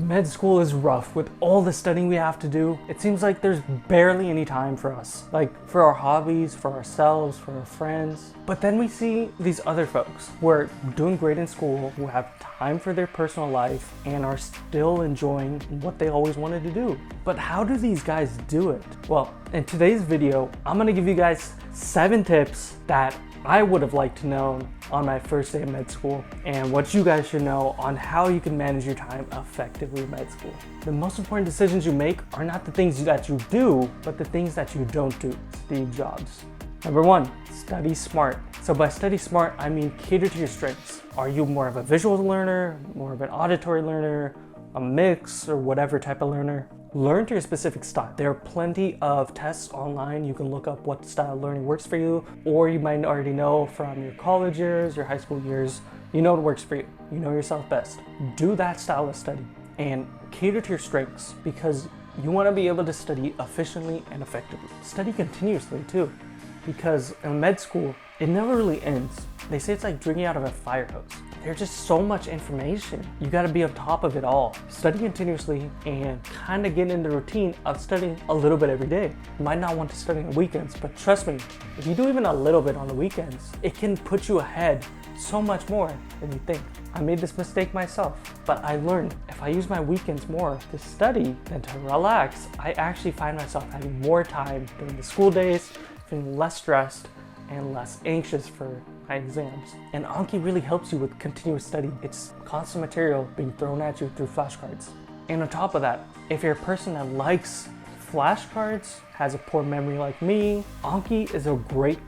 Med school is rough with all the studying we have to do. It seems like there's barely any time for us, like for our hobbies, for ourselves, for our friends. But then we see these other folks who are doing great in school, who have time for their personal life and are still enjoying what they always wanted to do. But how do these guys do it? Well, in today's video, I'm gonna give you guys 7 tips that I would have liked to know on my first day of med school, and what you guys should know on how you can manage your time effectively in med school. The most important decisions you make are not the things that you do, but the things that you don't do. Steve Jobs. Number 1, study smart. So by study smart, I mean cater to your strengths. Are you more of a visual learner, more of an auditory learner, a mix, or whatever type of learner? Learn to your specific style. There are plenty of tests online. You can look up what style of learning works for you, or you might already know from your college years, your high school years, you know what works for you. You know yourself best. Do that style of study and cater to your strengths, because you want to be able to study efficiently and effectively. Study continuously too, because in med school, it never really ends. They say it's like drinking out of a fire hose. There's just so much information. You got to be on top of it all. Study continuously and kind of get in the routine of studying a little bit every day. You might not want to study on weekends, but trust me, if you do even a little bit on the weekends, it can put you ahead so much more than you think. I made this mistake myself, but I learned if I use my weekends more to study than to relax, I actually find myself having more time during the school days, feeling less stressed and less anxious for my exams. And Anki really helps you with continuous study. It's constant material being thrown at you through flashcards. And on top of that, if you're a person that likes flashcards, has a poor memory like me, Anki is a great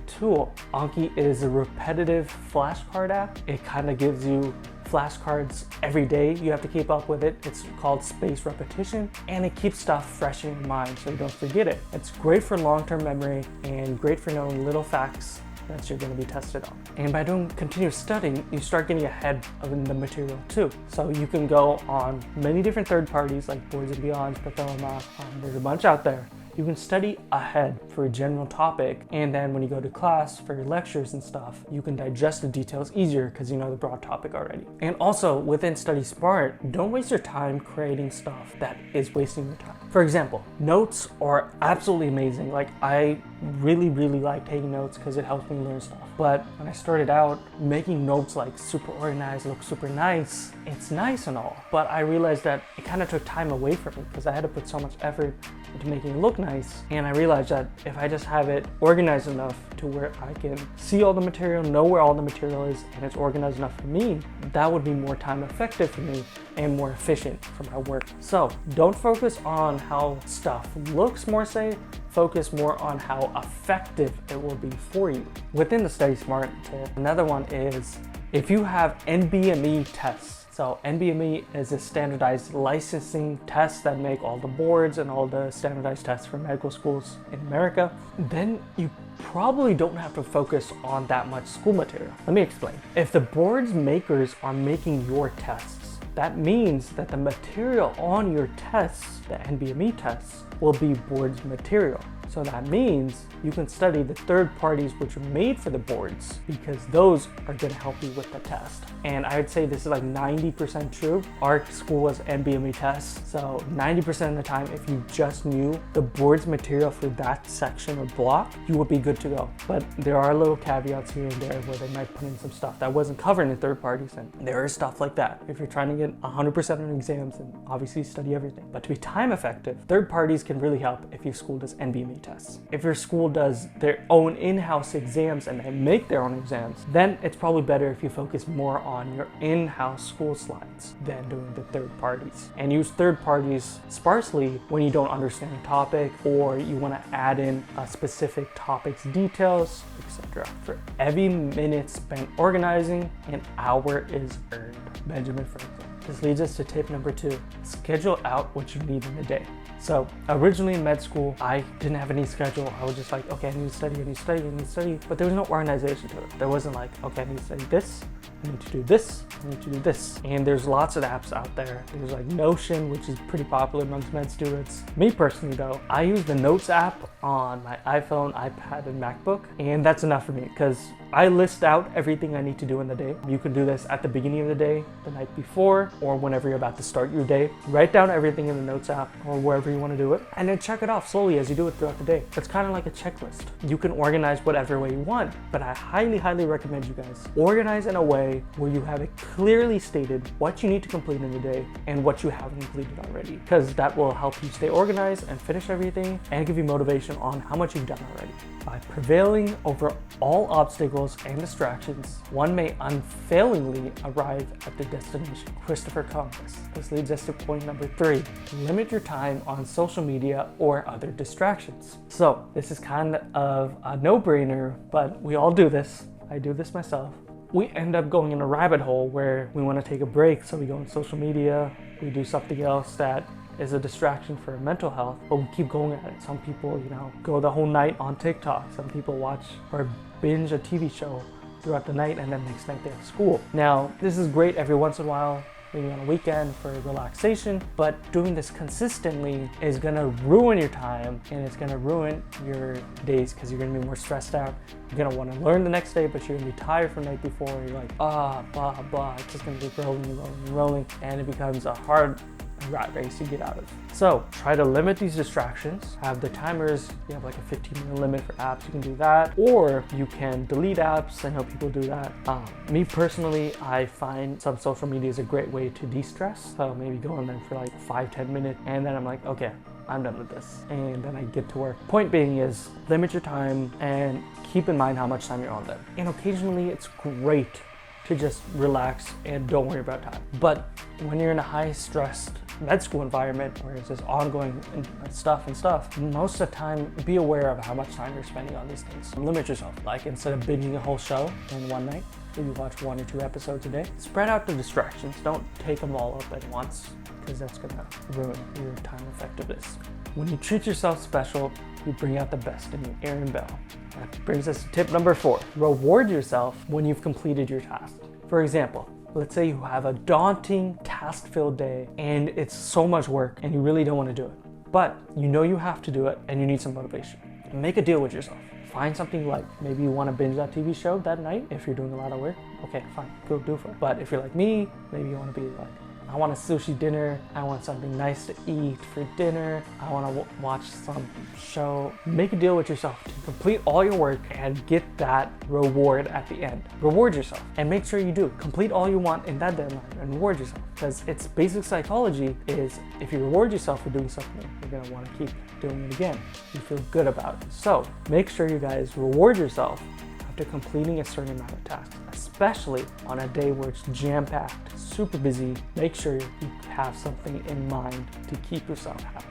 tool. Anki is a repetitive flashcard app. It kind of gives you flashcards every day. You have to keep up with it. It's called spaced repetition, and it keeps stuff fresh in your mind so you don't forget it. It's great for long-term memory and great for knowing little facts that you're going to be tested on. And by doing continuous studying, you start getting ahead of the material too. So you can go on many different third parties like Boards and Beyonds, Pathoma, there's a bunch out there. You can study ahead for a general topic, and then when you go to class for your lectures and stuff, you can digest the details easier because you know the broad topic already. And also within Study Smart, don't waste your time creating stuff that is wasting your time. For example, notes are absolutely amazing. Like, I really like taking notes because it helps me learn stuff. But when I started out, making notes like super organized, look super nice, it's nice and all, but I realized that it kind of took time away from me because I had to put so much effort into making it look nice. And I realized that if I just have it organized enough to where I can see all the material, know where all the material is, and it's organized enough for me, that would be more time effective for me and more efficient for my work. So don't focus on how stuff looks more safe, focus more on how effective it will be for you. Within the Study Smart tip, another one is if you have NBME tests. So NBME is a standardized licensing test that make all the boards and all the standardized tests for medical schools in America, then you probably don't have to focus on that much school material. Let me explain. If the boards makers are making your tests, that means that the material on your tests, the NBME tests, will be boards material. So that means you can study the third parties which are made for the boards, because those are going to help you with the test. And I would say this is like 90% true. Our school was NBME tests, so 90% of the time, if you just knew the boards material for that section or block, you would be good to go. But there are little caveats here and there where they might put in some stuff that wasn't covered in third parties, and there is stuff like that. If you're trying to get 100% on exams, then obviously study everything. But to be time effective, third parties can really help if your school does NBME tests. If your school does their own in-house exams and they make their own exams, then it's probably better if you focus more on your in-house school slides than doing the third parties. And use third parties sparsely when you don't understand a topic or you want to add in a specific topic's details, etc. For every minute spent organizing, an hour is earned. Benjamin Franklin. This leads us to tip number 2. Schedule out what you need in a day. So originally in med school, I didn't have any schedule. I was just like, okay, I need to study, I need to study, I need to study. But there was no organization to it. There wasn't like, okay, I need to study this, I need to do this, I need to do this. And there's lots of apps out there. There's like Notion, which is pretty popular amongst med students. Me personally though, I use the Notes app on my iPhone, iPad, and MacBook, and that's enough for me because I list out everything I need to do in the day. You can do this at the beginning of the day, the night before, or whenever you're about to start your day. Write down everything in the Notes app or wherever you want to do it, and then check it off slowly as you do it throughout the day. It's kind of like a checklist. You can organize whatever way you want, but I highly recommend you guys organize in a way where you have it clearly stated what you need to complete in the day and what you haven't completed already, because that will help you stay organized and finish everything and give you motivation on how much you've done already. By prevailing over all obstacles and distractions, one may unfailingly arrive at the destination. Christopher Columbus. This leads us to point number 3. Limit your time on social media or other distractions. So this is kind of a no-brainer, but we all do this. I do this myself. We end up going in a rabbit hole where we want to take a break, so we go on social media, we do something else that is a distraction for mental health, but we keep going at it. Some people, go the whole night on TikTok. Some people watch or binge a TV show throughout the night, and then next night they have school. Now, this is great every once in a while, maybe on a weekend for relaxation, but doing this consistently is gonna ruin your time and it's gonna ruin your days because you're gonna be more stressed out. You're gonna wanna learn the next day, but you're gonna be tired from the night before. You're like, blah, blah. It's just gonna keep rolling, and it becomes a hard rat race you get out of. So try to limit these distractions. Have the timers, you have like a 15-minute limit for apps, you can do that, or you can delete apps. I know people do that. Me personally, I find some social media is a great way to de-stress. So maybe go on there for like 5-10 minutes, and then I'm like, okay, I'm done with this, and then I get to work. Point being is limit your time and keep in mind how much time you're on there. And occasionally it's great to just relax and don't worry about time. But when you're in a high stressed med school environment where it's just ongoing stuff, most of the time be aware of how much time you're spending on these things. Limit yourself. Like instead of binging a whole show in one night, maybe watch 1 or 2 episodes a day. Spread out the distractions. Don't take them all up at once, because that's gonna ruin your time effectiveness. When you treat yourself special, you bring out the best in you. Aaron Bell. That brings us to tip number 4. Reward yourself when you've completed your task. For example, let's say you have a daunting, task-filled day and it's so much work and you really don't want to do it, but you know you have to do it and you need some motivation. Make a deal with yourself. Find something like, maybe you want to binge that TV show that night if you're doing a lot of work. Okay, fine, go do it. But if you're like me, maybe you want to be like, I want a sushi dinner, I want something nice to eat for dinner, I want to watch some show. Make a deal with yourself to complete all your work and get that reward at the end. Reward yourself and make sure you do. Complete all you want in that deadline and reward yourself, because it's basic psychology is if you reward yourself for doing something, you're going to want to keep doing it again. You feel good about it. So make sure you guys reward yourself after completing a certain amount of tasks, especially on a day where it's jam-packed, super busy. Make sure you have something in mind to keep yourself happy.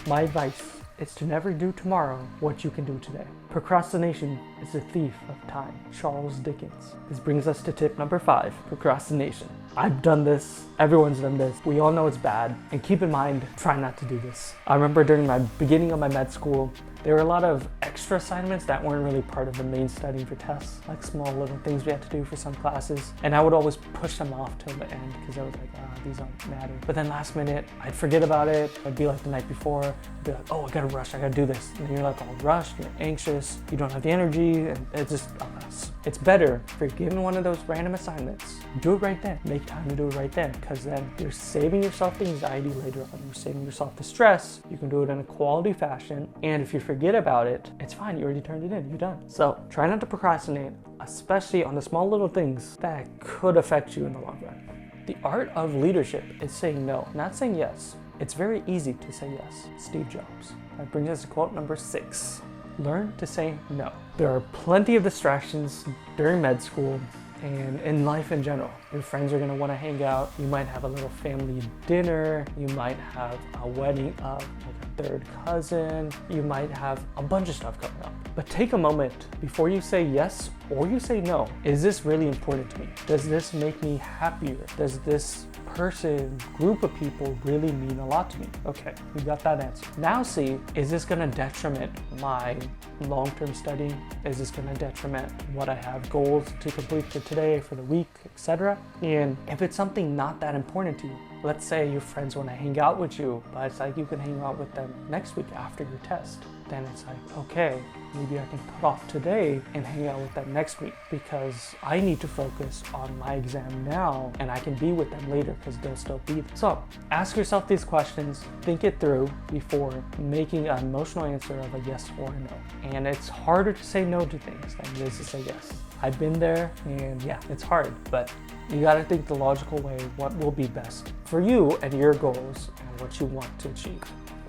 My advice is to never do tomorrow what you can do today. Procrastination is the thief of time. Charles Dickens. This brings us to tip number 5, procrastination. I've done this, everyone's done this. We all know it's bad, and keep in mind, try not to do this. I remember during my beginning of my med school, there were a lot of extra assignments that weren't really part of the main studying for tests, like small little things we had to do for some classes. And I would always push them off till the end because I was like, these don't matter. But then last minute, I'd forget about it. I'd be like the night before, I'd be like, oh, I gotta rush, I gotta do this. And then you're like all rushed, you're anxious, you don't have the energy, and it's just a mess. It's better if you're given one of those random assignments, do it right then. Make time to do it right then, because then you're saving yourself the anxiety later on. You're saving yourself the stress. You can do it in a quality fashion. And if you forget about it, it's fine. You already turned it in. You're done. So try not to procrastinate, especially on the small little things that could affect you in the long run. The art of leadership is saying no, not saying yes. It's very easy to say yes. Steve Jobs. That brings us to quote number 6. Learn to say no. There are plenty of distractions during med school and in life in general. Your friends are gonna wanna hang out. You might have a little family dinner. You might have a wedding of like a third cousin. You might have a bunch of stuff coming up. But take a moment before you say yes or you say no. Is this really important to me? Does this make me happier? Does this person, group of people really mean a lot to me? Okay, we got that answer. Now see, is this gonna detriment my long-term studying? Is this gonna detriment what I have goals to complete for today, for the week, etc.? And if it's something not that important to you, let's say your friends want to hang out with you, but it's like you can hang out with them next week after your test. Then it's like, okay, maybe I can put off today and hang out with them next week because I need to focus on my exam now and I can be with them later because they'll still be there. So ask yourself these questions, think it through before making an emotional answer of a yes or a no. And it's harder to say no to things than it is to say yes. I've been there, and yeah, it's hard, but you gotta think the logical way, what will be best for you and your goals and what you want to achieve.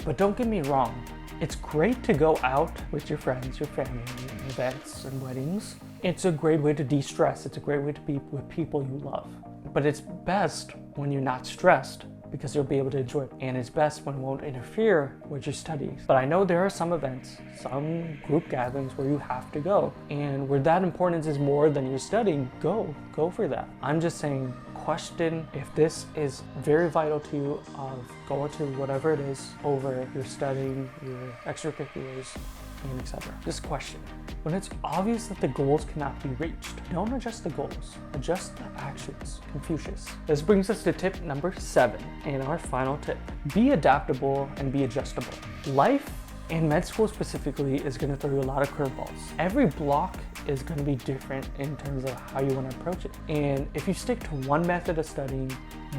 But don't get me wrong, it's great to go out with your friends, your family, events and weddings. It's a great way to de-stress. It's a great way to be with people you love. But it's best when you're not stressed because you'll be able to enjoy it. And it's best when it won't interfere with your studies. But I know there are some events, some group gatherings where you have to go. And where that importance is more than your studying, go for that. I'm just saying, question if this is very vital to you of going to whatever it is over your studying, your extracurriculars, and etc. Just question. When it's obvious that the goals cannot be reached, don't adjust the goals, adjust the actions. Confucius. This brings us to tip number 7 and our final tip. Be adaptable and be adjustable. Life in med school specifically is going to throw you a lot of curveballs. Every block is going to be different in terms of how you want to approach it. And if you stick to one method of studying,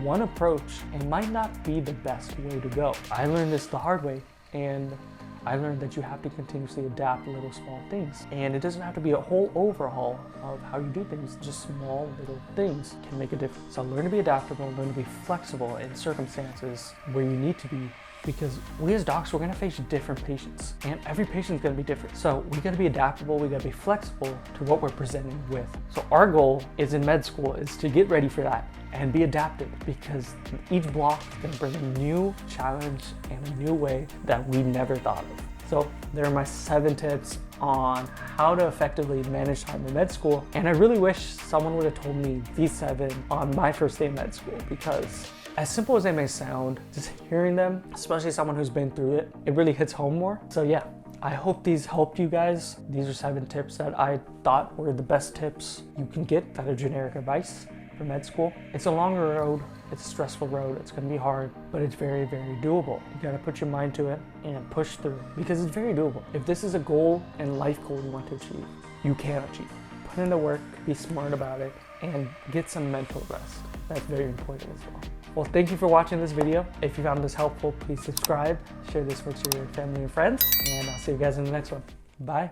one approach, it might not be the best way to go. I learned this the hard way, and I learned that you have to continuously adapt little small things. And it doesn't have to be a whole overhaul of how you do things. Just small little things can make a difference. So learn to be adaptable, learn to be flexible in circumstances where you need to be, because we as docs, we're gonna face different patients and every patient's gonna be different. So we gotta be adaptable, we gotta be flexible to what we're presenting with. So our goal is in med school is to get ready for that and be adaptive, because each block is gonna bring a new challenge and a new way that we never thought of. So there are my 7 tips on how to effectively manage time in med school. And I really wish someone would have told me these 7 on my first day in med school, because as simple as they may sound, just hearing them, especially someone who's been through it, it really hits home more. So yeah, I hope these helped you guys. These are 7 tips that I thought were the best tips you can get that are generic advice for med school. It's a longer road, it's a stressful road, it's gonna be hard, but it's very, very doable. You gotta put your mind to it and push through, because it's very doable. If this is a goal and life goal you want to achieve, you can achieve. Put in the work, be smart about it, and get some mental rest. That's very important as well. Well, thank you for watching this video. If you found this helpful, please subscribe, share this with your family and friends, and I'll see you guys in the next one. Bye.